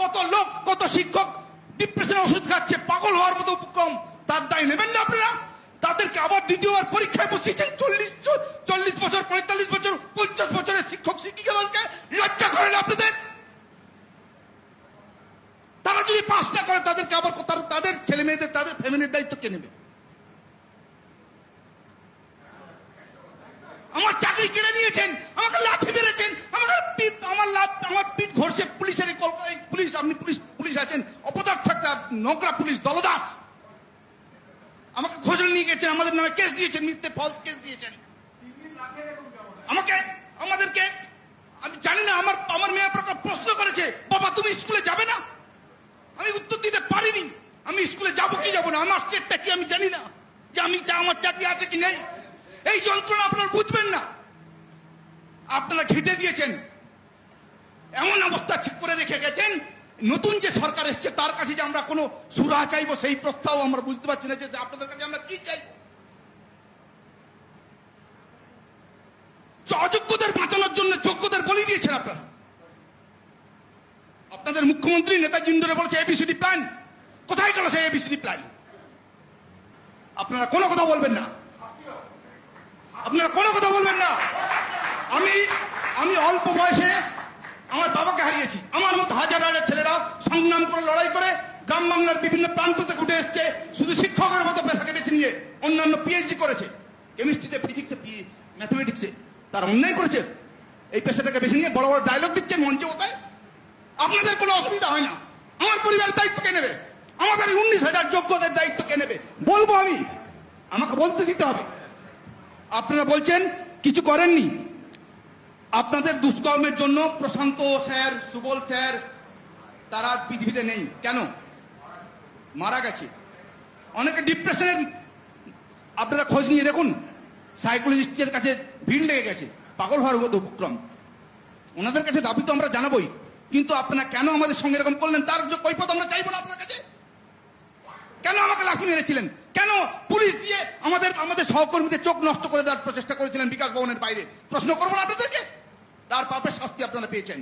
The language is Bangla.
কত লোক, কত শিক্ষক ডিপ্রেশনের ওষুধ খাচ্ছে, পাগল হওয়ার মতো উপক্রম, তার দায় নেবেন না আপনারা? তাদেরকে আবার দ্বিতীয়বার পরীক্ষায় বসিয়েছেন। 40 বছর, 45 বছর, 50 বছরের শিক্ষক শিক্ষিকাদেরকে লজ্জা করে না আপনাদের? তারা যদি পাসটা করে তাদেরকে আবার তাদের ছেলে মেয়েদের, তাদের ফ্যামিলির দায়িত্ব কে নেবে? আমার চাকরি কেড়ে নিয়েছেন, আমাকে লাঠি মেরেছেন, আমার পিঠ ঘষে পুলিশের পুলিশ, আপনি পুলিশ আছেন, অপদার্থ একটা নোংরা পুলিশ দলদাস, আমাকে খোঁজ নিয়ে গেছেন, আমাদের নামে কেস দিয়েছেন, মিথ্যে ফলস কেস দিয়েছেন আমাদেরকে। আমি জানি না, আমার মেয়ে প্রশ্ন করেছে, বাবা তুমি স্কুলে যাবে না? আমি উত্তর দিতে পারিনি। আমি স্কুলে যাবো কি যাবো না, আমার স্টেটটা কি আমি জানি না, যে আমার চাকরি আছে কি নেই। এই যন্ত্রণা আপনারা বুঝবেন না। আপনারা ঘেঁটে দিয়েছেন, এমন অবস্থা ঠিক করে রেখে গেছেন। নতুন যে সরকার এসছে তার কাছে যে আমরা কোনো সুরাহা চাইবো, সেই প্রস্তাব আমরা বুঝতে পারছি না যে আপনাদের কাছে আমরা কি চাইবো। অযোগ্যদের বাঁচানোর জন্য যোগ্যদের বলি দিয়েছেন আপনারা। আপনাদের মুখ্যমন্ত্রী নেতাজি ধরে বলেছে এবিসিডি প্ল্যান, কোথায় গেল সেই এবিসিডি প্ল্যান? আপনারা কোনো কথা বলবেন না, আপনারা কোনো কথা বলবেন না। আমি অল্প বয়সে আমার বাবাকে হারিয়েছি। আমার মতো হাজার হাজার ছেলেরা সংগ্রাম করে, লড়াই করে গ্রাম বাংলার বিভিন্ন প্রান্ত থেকে উঠে এসছে, শুধু শিক্ষকের মতো পেশাকে বেছে নিয়ে অন্যান্য পিএইচডি করেছে, কেমিস্ট্রিতে, ফিজিক্সে, ম্যাথমেটিক্সে। তারা অন্যায় করেছে, এই পেশাটাকে বেছে নিয়ে বড় বড় ডায়লগ দিচ্ছেন মঞ্চে ওটায়। আপনাদের কোনো অসুবিধা হয় না। আমার পরিবারের দায়িত্ব কে নেবে? আমাদের 19,000 যোগ্যদের দায়িত্ব কে নেবে? বলবো আমি, আমাকে বলতে দিতে হবে। আপনারা বলছেন কিছু করেননি। আপনাদের দুষ্কর্মের জন্য প্রশান্ত স্যার, সুবল স্যার, তারা পৃথিবীতে নেই। কেন? মারা গেছে। অনেকে ডিপ্রেশনের, আপনারা খোঁজ নিয়ে দেখুন, সাইকোলজিস্টের কাছে ভিড় লেগে গেছে, পাগল হওয়ার মতো উপক্রম। ওনাদের কাছে দাবি তো আমরা জানাবোই, কিন্তু আপনারা কেন আমাদের সঙ্গে এরকম করলেন তার কৈফিয়ত আমরা চাইবো না আপনাদের কাছে। কেন আমাকে লাঠি মেরেছিলেন? কেন পুলিশ দিয়ে আমাদের সহকর্মীদের চোখ নষ্ট করে দেওয়ার প্রচেষ্টা করেছিলেন বিকাশ ভবনের বাইরে? প্রশ্ন করবো না আপনাদেরকে? তার পাপের শাস্তি আপনারা পেয়েছেন।